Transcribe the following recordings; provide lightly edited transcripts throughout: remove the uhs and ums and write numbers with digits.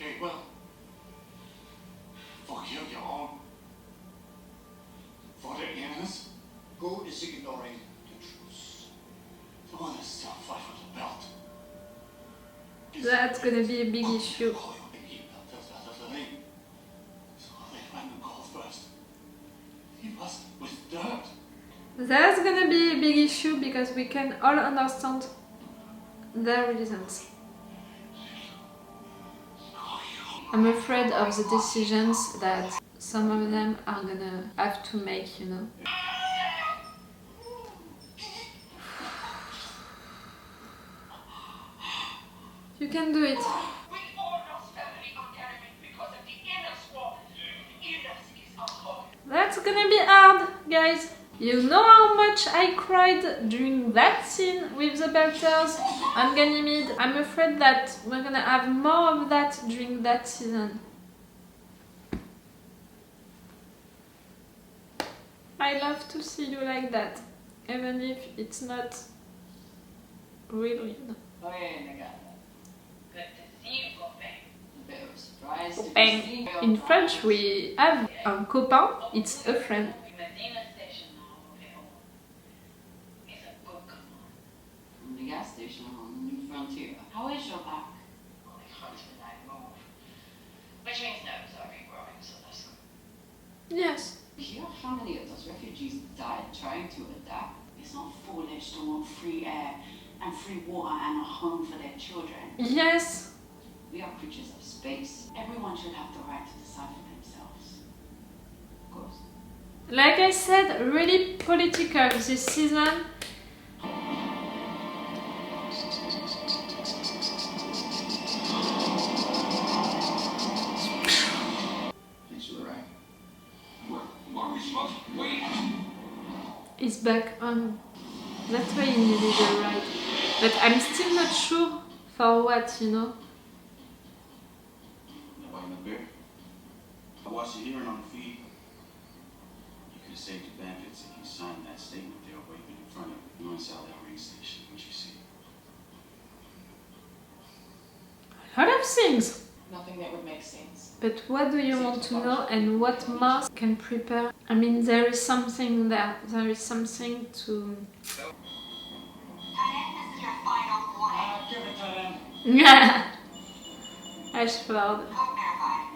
Okay, well, forgive your own. For the innocence. Who is ignoring the truth? The one that's still fight for the belt. That's gonna be a big issue. That's gonna be a big issue because we can all understand their reasons. I'm afraid of the decisions that some of them are gonna have to make, you know. You can do it. That's gonna be hard, guys. You know how much I cried during that scene with the Belters and Ganymede. I'm afraid that we're gonna have more of that during that season. I love to see you like that, even if it's not really. And in French we have un copain, it's a friend. From the gas station on the New Frontier. How is your back? Only hunting and I move. Which means no, sorry, growing, so that's good. Yes. You hear how many of those refugees died trying to adapt? It's not foolish to want free air and free water and a home for their children. Yes. We are creatures of space. Everyone should have the right to decide for themselves. Of course. Like I said, really political this season. He's back on. That's why he needed a ride. But I'm still not sure for what, you know. Nobody in the beer. I watched the hearing on the feed. You could have saved your benefits if you signed that statement they were waving in front of you on South Ring Station. What you see? A lot of things. Nothing that would make sense. But what do you want to know and what Mars can prepare? I mean, there is something there. There is something to... This is your final warning. Give it to them. Ashford. Code verified.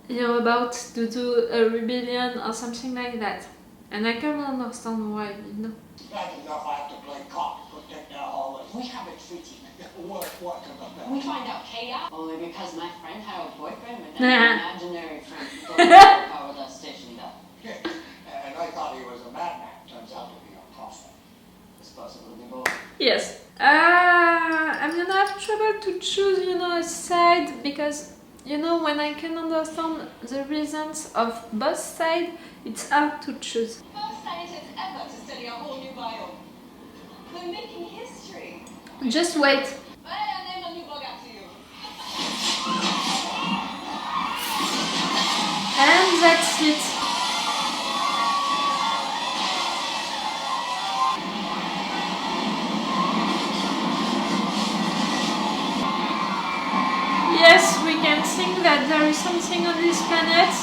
You're about to do a rebellion or something like that. And I can understand why, you know. Bad enough I have to play cop to protect their hallway. We have a treaty. What to the belt? We find out chaos only because my friend had a boyfriend with Nah. an imaginary friend who powered that station up. And I thought he was a madman. Turns out to be a prophet. It's possible to be both. Yes. I'm gonna have trouble to choose, you know, a side because, you know, when I can understand the reasons of both sides, it's hard to choose. First scientists ever to study a whole new biome. We're making history. Just wait. I name a new bug after you. And that's it. Yes, we can think that there is something on this planet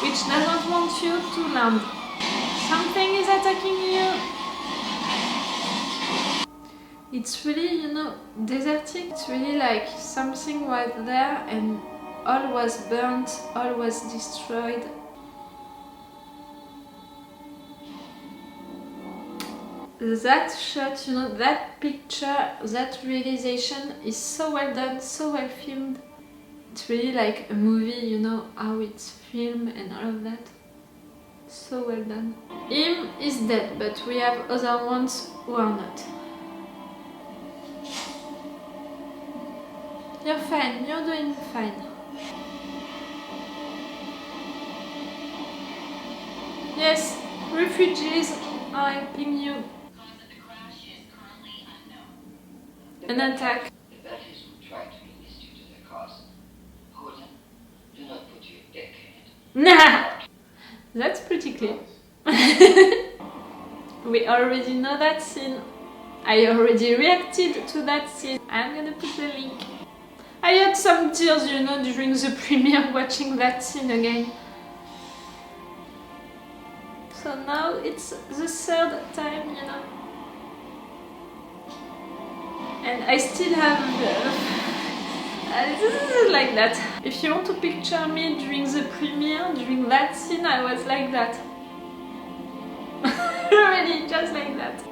which doesn't want you to land. Something is attacking you. It's really, you know, desertic. It's really like something was there and all was burnt, all was destroyed. That shot, you know, that picture, that realization is so well done, so well filmed. It's really like a movie, you know, how it's filmed and all of that. So well done. Him is dead, but we have other ones who are not. You're fine, you're doing fine. Yes, refugees are helping you. Cause of the crash is currently unknown. An attack. The Belgians will try to enlist you to their cause. Gordon, do not put your deckhand. Nah! That's pretty clear. We already know that scene. I already reacted to that scene. I'm gonna put the link. I had some tears, you know, during the premiere watching that scene again. So now it's the third time, you know. And I still have this is like that. If you want to picture me during the premiere, during that scene, I was like that. Really, just like that.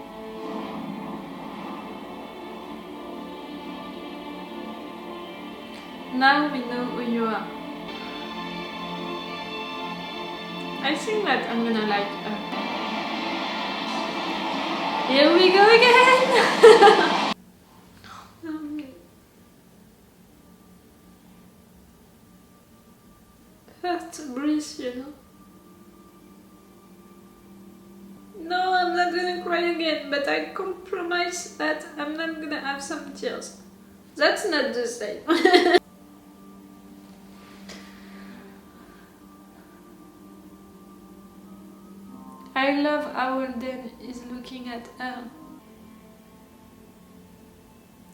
Now we know who you are. I think that I'm gonna like her. Here we go again! Hard to breathe, you know. No, I'm not gonna cry again, but I compromise that I'm not gonna have some tears. That's not the same. I love how Holden is looking at her.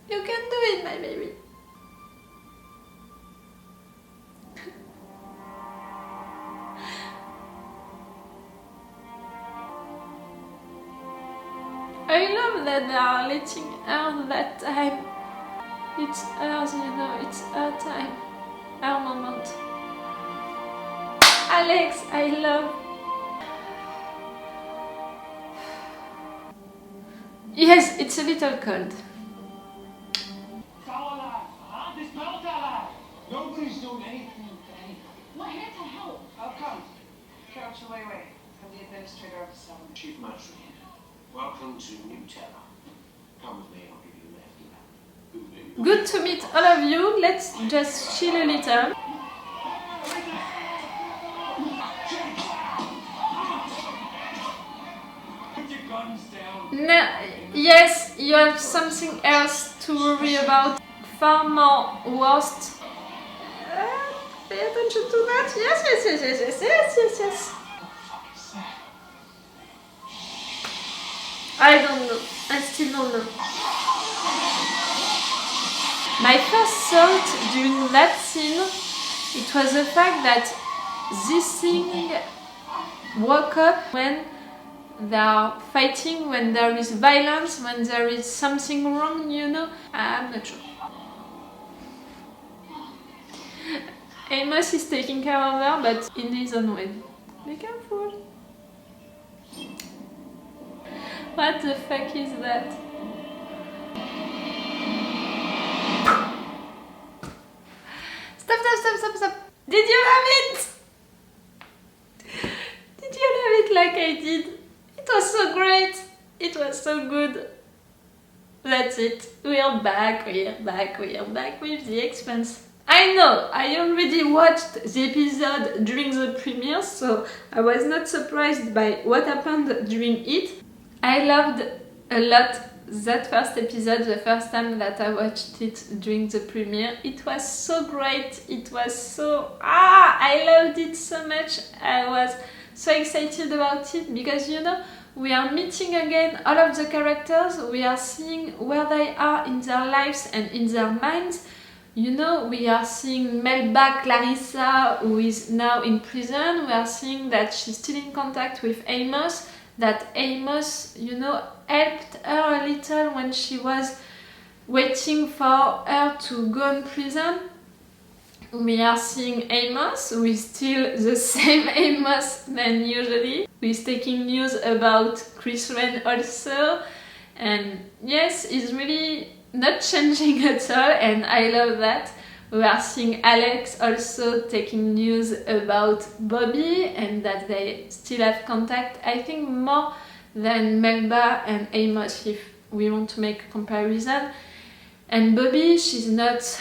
You can do it, my baby. I love that they are letting her that time. It's hers, you know, it's her time, her moment. Alex, I love. Yes, it's a little cold. This belt alive. Nobody's doing anything, Danny. We're here to help. How come? Carol Chihuahua, I'm the administrator of the settlement. Chief Matron here. Welcome to New Terra. Come with me, I'll give you a lift. Good to meet all of you. Let's just chill a little. Put your guns down. No, yes, you have something else to worry about. Far more worst. Pay attention to that. Yes, yes, yes, yes, yes, yes, yes, yes. I don't know. I still don't know. My first thought during that scene, it was the fact that this thing woke up when they are fighting, when there is violence, when there is something wrong, you know. I'm not sure. Amos is taking care of her, but in his own way. Be careful. What the fuck is that? Stop, stop, stop, stop, stop! Did you love it? Did you love it like I did? It was so great! It was so good. That's it. We're back with The Expanse. I know, I already watched the episode during the premiere, so I was not surprised by what happened during it. I loved a lot that first episode, the first time that I watched it during the premiere. It was so great, it was so... I loved it so much. I was so excited about it because, you know, we are meeting again all of the characters, we are seeing where they are in their lives and in their minds. You know, we are seeing Melba Clarissa, who is now in prison. We are seeing that she's still in contact with Amos, that Amos, you know, helped her a little when she was waiting for her to go in prison. We are seeing Amos, who is still the same Amos than usually, who is taking news about Chris Wren also. And yes, he's really not changing at all, and I love that. We are seeing Alex also taking news about Bobby and that they still have contact, I think more than Melba and Amos if we want to make a comparison. And Bobby, she's not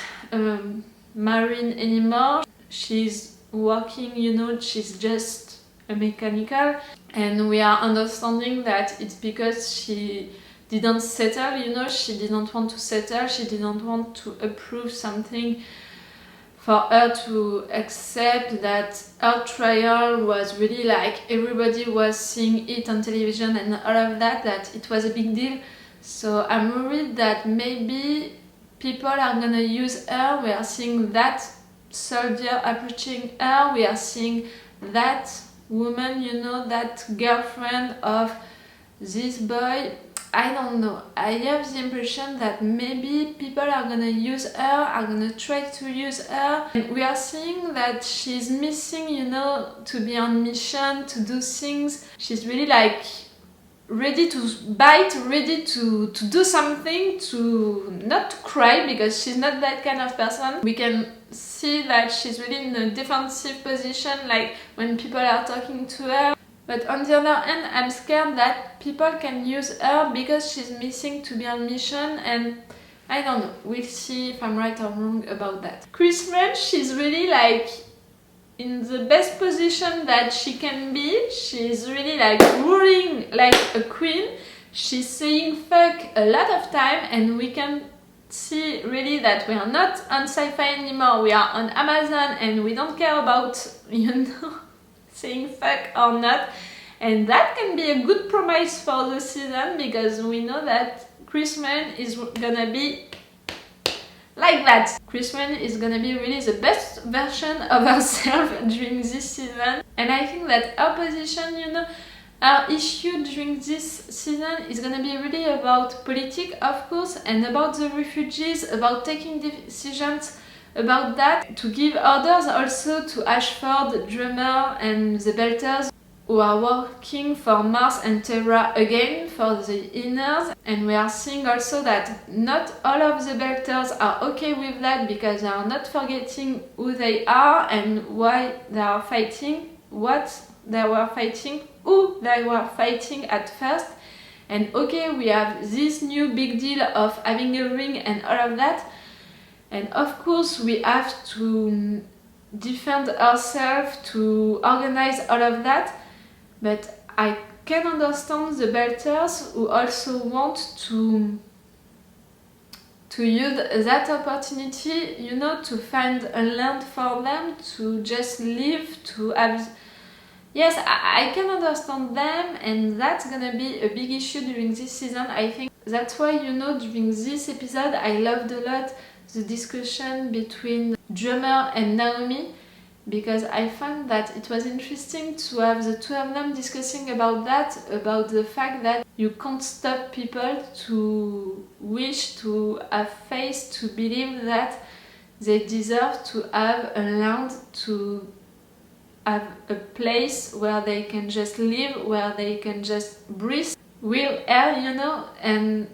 marine anymore, she's working, you know, she's just a mechanical, and we are understanding that it's because she didn't settle, you know, she didn't want to settle, she didn't want to approve something for her to accept that her trial was really like everybody was seeing it on television and all of that, that it was a big deal. So I'm worried that maybe people are gonna use her. We are seeing that soldier approaching her. We are seeing that woman, you know, that girlfriend of this boy. I don't know. I have the impression that maybe people are gonna use her, are gonna try to use her. And we are seeing that she's missing, you know, to be on mission, to do things. She's really like ready to bite, ready to do something, to not to cry, because she's not that kind of person. We can see that she's really in a defensive position, like when people are talking to her. But on the other hand, I'm scared that people can use her because she's missing to be on mission, and I don't know. We'll see if I'm right or wrong about that. Chris French, she's really like in the best position that she can be. She's really like ruling like a queen. She's saying fuck a lot of time, and we can see really that we are not on Sci-Fi anymore. We are on Amazon, and we don't care about, you know, saying fuck or not. And that can be a good promise for the season, because we know that Chrisman is gonna be like that. Chrisman is gonna be really the best version of herself during this season. And I think that her position, you know, our issue during this season is gonna be really about politics, of course, and about the refugees, about taking decisions about that, to give orders also to Ashford, Drummer, and the Belters, who are working for Mars and Terra again for the Inners. And we are seeing also that not all of the Belters are okay with that, because they are not forgetting who they are and why they are fighting, what they were fighting, who they were fighting at first. And okay, we have this new big deal of having a ring and all of that. And of course we have to defend ourselves, to organize all of that. But I can understand the Belters who also want to use that opportunity, you know, to find a land for them, to just live, to have... Yes, I can understand them, and that's gonna be a big issue during this season, I think. That's why, you know, during this episode I loved a lot the discussion between Drummer and Naomi, because I found that it was interesting to have the two of them discussing about that, about the fact that you can't stop people to wish, to have faith, to believe that they deserve to have a land, to have a place where they can just live, where they can just breathe real air, you know. And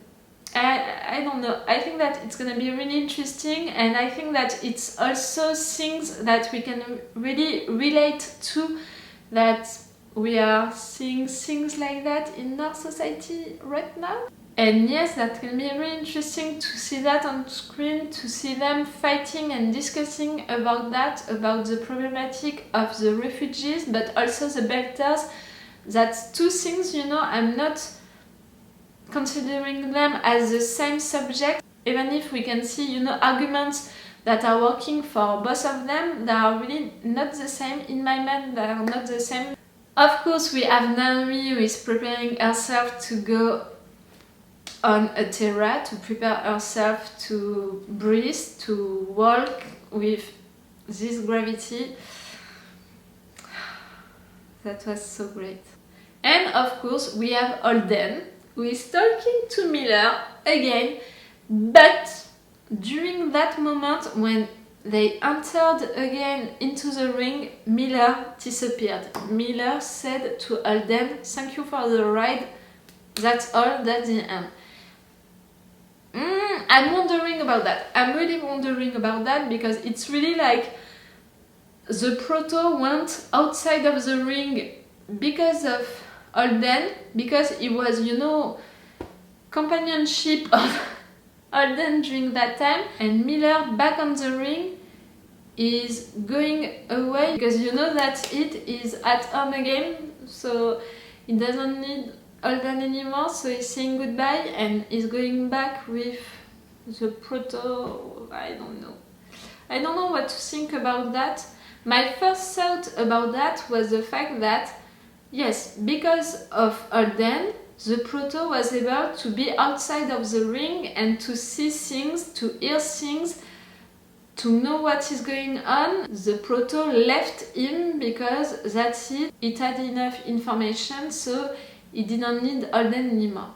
I don't know, I think that it's gonna be really interesting, and I think that it's also things that we can really relate to, that we are seeing things like that in our society right now. And yes, that can be really interesting to see that on screen, to see them fighting and discussing about that, about the problematic of the refugees, but also the Belters. That's two things, you know, I'm not considering them as the same subject, even if we can see, you know, arguments that are working for both of them, they are really not the same in my mind, they are not the same. Of course, we have Naomi who is preparing herself to go on a Terra, to prepare herself to breathe, to walk with this gravity. That was so great. And of course, we have Holden, who is talking to Miller again, but during that moment when they entered again into the ring, Miller disappeared. Miller said to Holden, "Thank you for the ride, that's all, that's the end." I'm wondering about that. I'm really wondering about that, because it's really like the Proto went outside of the ring because of Holden, because it was, you know, companionship of Holden during that time, and Miller back on the ring is going away because you know that it is at home again, so he doesn't need Holden anymore, so he's saying goodbye and he's going back with the Proto. I don't know what to think about that. My first thought about that was the fact that yes, because of Holden, the Proto was able to be outside of the ring and to see things, to hear things, to know what is going on. The Proto left him because that's it. It had enough information, so he didn't need Holden anymore.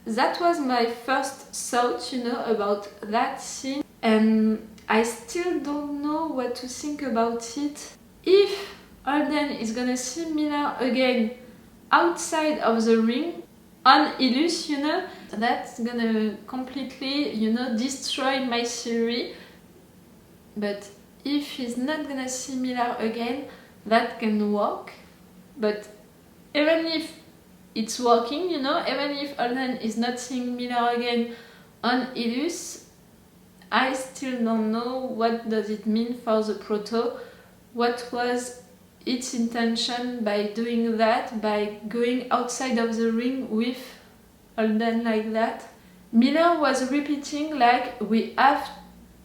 That was my first thought, you know, about that scene, and I still don't know what to think about it. If Holden is gonna see Miller again outside of the ring on Illus, you know, that's gonna completely, you know, destroy my theory. But if he's not gonna see Miller again, that can work. But even if it's working, you know, even if Holden is not seeing Miller again on Illus, I still don't know what does it mean for the Proto. What was its intention by doing that, by going outside of the ring with Holden like that? Miller was repeating like, we have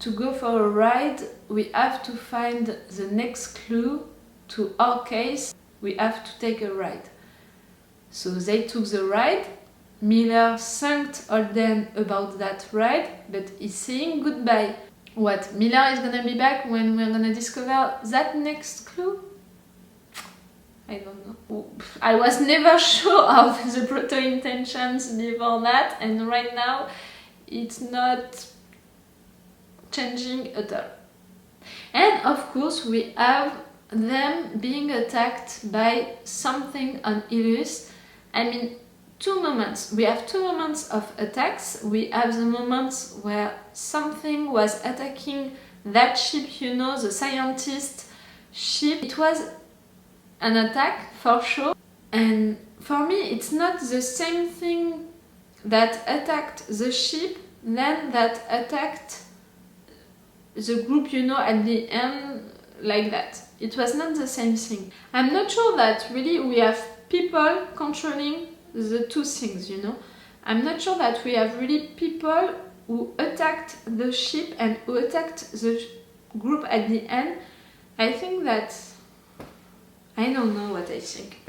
to go for a ride, we have to find the next clue to our case, we have to take a ride. So they took the ride. Miller thanked Holden about that ride, but he's saying goodbye. What, Miller is gonna be back when we're gonna discover that next clue? I don't know. I was never sure of the Proto intentions before that, and right now it's not changing at all. And of course we have them being attacked by something on Illus. I mean, two moments. We have two moments of attacks. We have the moments where something was attacking that ship, you know, the scientist ship. It was an attack for sure. And for me, it's not the same thing that attacked the ship than that attacked the group, you know, at the end, like that. It was not the same thing. I'm not sure that really we have people controlling the two things, you know. I'm not sure that we have really people who attacked the ship and who attacked the group at the end. I think that... I don't know what I think.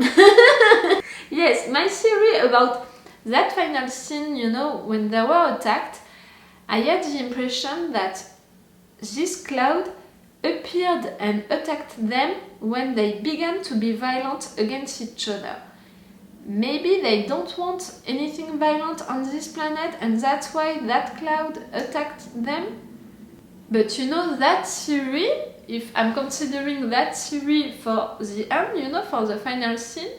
Yes, my theory about that final scene, you know, when they were attacked, I had the impression that this cloud appeared and attacked them when they began to be violent against each other. Maybe they don't want anything violent on this planet and that's why that cloud attacked them. But you know, that theory, if I'm considering that theory for the end, you know, for the final scene,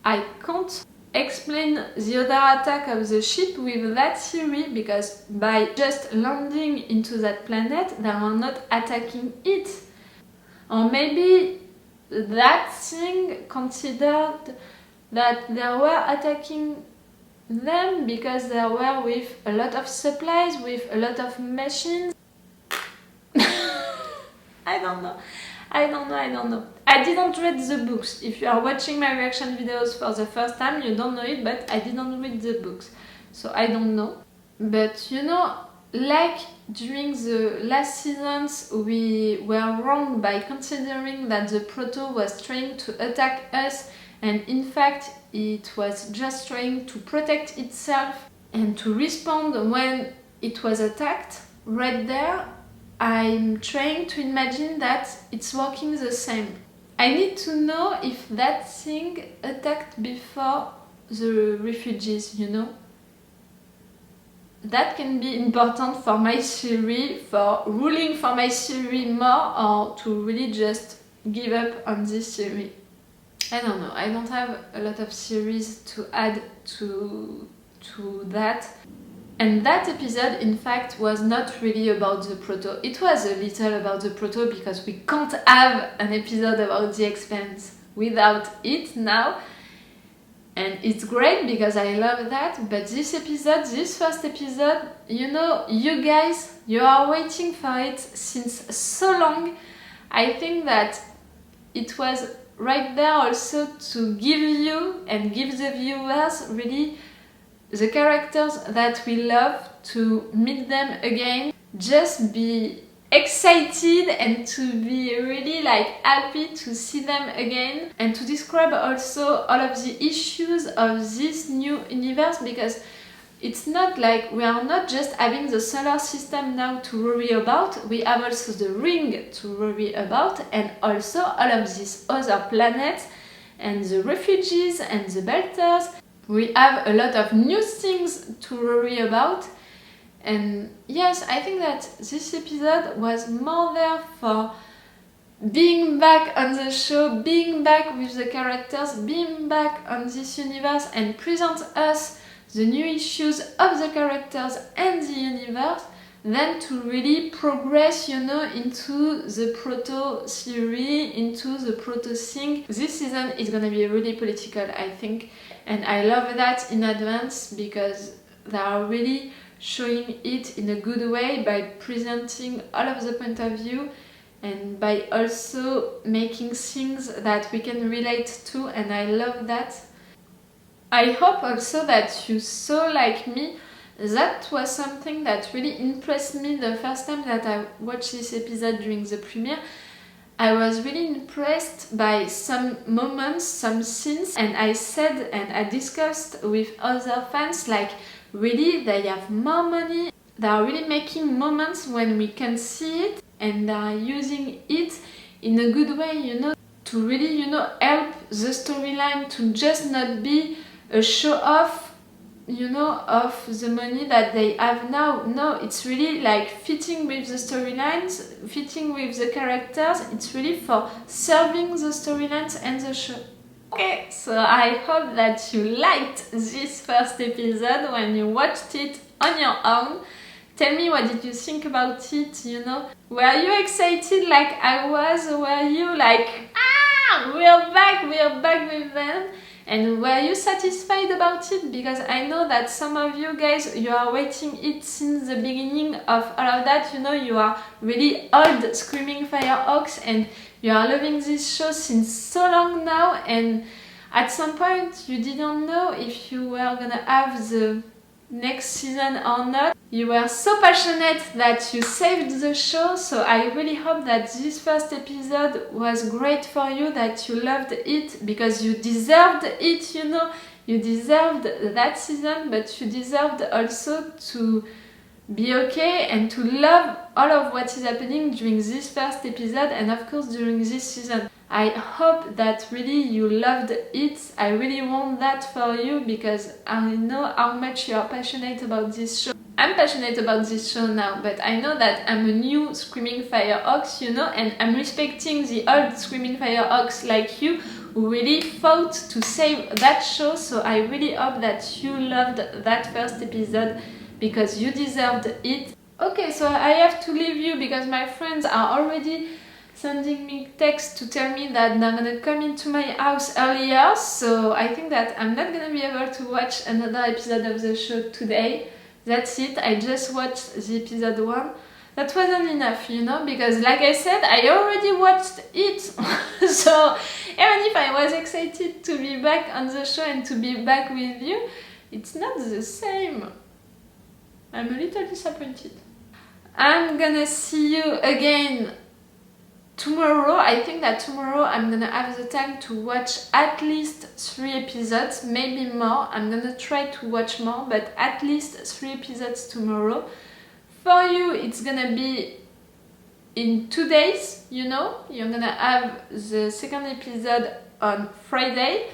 I can't explain the other attack of the ship with that theory, because by just landing into that planet, they are not attacking it. Or maybe that thing considered that they were attacking them because they were with a lot of supplies, with a lot of machines. I don't know. I didn't read the books. If you are watching my reaction videos for the first time, you don't know it, but I didn't read the books. So I don't know. But you know, like during the last seasons, we were wrong by considering that the Proto was trying to attack us, and in fact it was just trying to protect itself and to respond when it was attacked. Right there, I'm trying to imagine that it's working the same. I need to know if that thing attacked before the refugees, you know? That can be important for my theory, for ruling for my theory more, or to really just give up on this theory. I don't know, I don't have a lot of theories to add to that. And that episode, in fact, was not really about the Proto. It was a little about the Proto because we can't have an episode about The Expanse without it now. And it's great because I love that, but this episode, this first episode, you know, you guys, you are waiting for it since so long. I think that it was right there also to give you and give the viewers really the characters that we love, to meet them again, just be excited and to be really like happy to see them again, and to describe also all of the issues of this new universe, because it's not like we are not just having the solar system now to worry about, we have also the ring to worry about, and also all of these other planets and the refugees and the belters. We have a lot of new things to worry about. And yes, I think that this episode was more there for being back on the show, being back with the characters, being back on this universe and present us the new issues of the characters and the universe, than to really progress, you know, into the proto-theory, into the proto-thing. This season is gonna be really political, I think, and I love that in advance, because they are really showing it in a good way by presenting all of the point of view and by also making things that we can relate to, and I love that. I hope also that you saw, like me, that was something that really impressed me the first time that I watched this episode during the premiere. I was really impressed by some moments, some scenes, and I said and I discussed with other fans, like, really, they have more money, they are really making moments when we can see it, and they are using it in a good way, you know, to really, you know, help the storyline to just not be a show off, you know, of the money that they have now. No, it's really like fitting with the storylines, fitting with the characters. It's really for serving the storylines and the show. Okay, so I hope that you liked this first episode when you watched it on your own. Tell me, what did you think about it, you know? Were you excited like I was? Were you like, we're back with them? And were you satisfied about it? Because I know that some of you guys, you are waiting it since the beginning of all of that, you know, you are really old Screaming Firehawks and you are loving this show since so long now, and at some point you didn't know if you were gonna have the next season or not. You were so passionate that you saved the show, so I really hope that this first episode was great for you, that you loved it, because you deserved it, you know. You deserved that season, but you deserved also to be okay and to love all of what is happening during this first episode and of course during this season. I hope that really you loved it. I really want that for you, because I know how much you are passionate about this show. I'm passionate about this show now, but I know that I'm a new Screaming Firehawks, you know, and I'm respecting the old Screaming Firehawks like you, who really fought to save that show. So I really hope that you loved that first episode, because you deserved it. Okay, so I have to leave you because my friends are already sending me texts to tell me that they're gonna come into my house earlier, so I think that I'm not gonna be able to watch another episode of the show today. That's it, I just watched the episode 1. That wasn't enough, you know, because like I said, I already watched it. So even if I was excited to be back on the show and to be back with you, it's not the same. I'm a little disappointed. I'm gonna see you again tomorrow. I think that tomorrow I'm gonna have the time to watch at least 3 episodes, maybe more. I'm gonna try to watch more, but at least 3 episodes tomorrow. For you, it's gonna be in 2 days, you know. You're gonna have the second episode on Friday,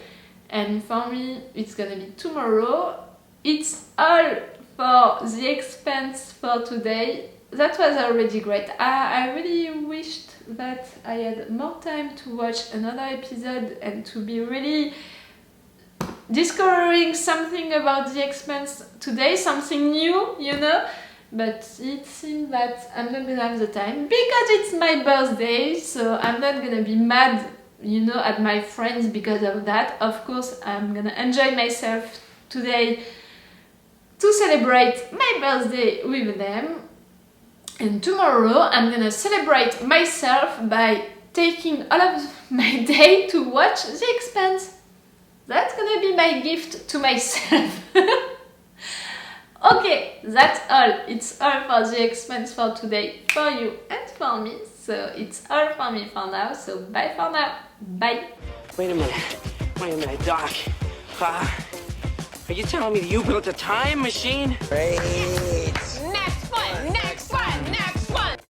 and for me, it's gonna be tomorrow. It's all for The Expanse for today. That was already great. I really wished that I had more time to watch another episode and to be really discovering something about The Expanse today, something new, you know. But it seems that I'm not gonna have the time because it's my birthday, so I'm not gonna be mad, you know, at my friends because of that. Of course, I'm gonna enjoy myself today to celebrate my birthday with them. And tomorrow I'm gonna celebrate myself by taking all of my day to watch The Expanse. That's gonna be my gift to myself. Okay, that's all. It's all for The Expanse for today, for you and for me, so it's all for me for now, so bye for now. Bye! Wait a minute, Doc. Are you telling me that you built a time machine? Great.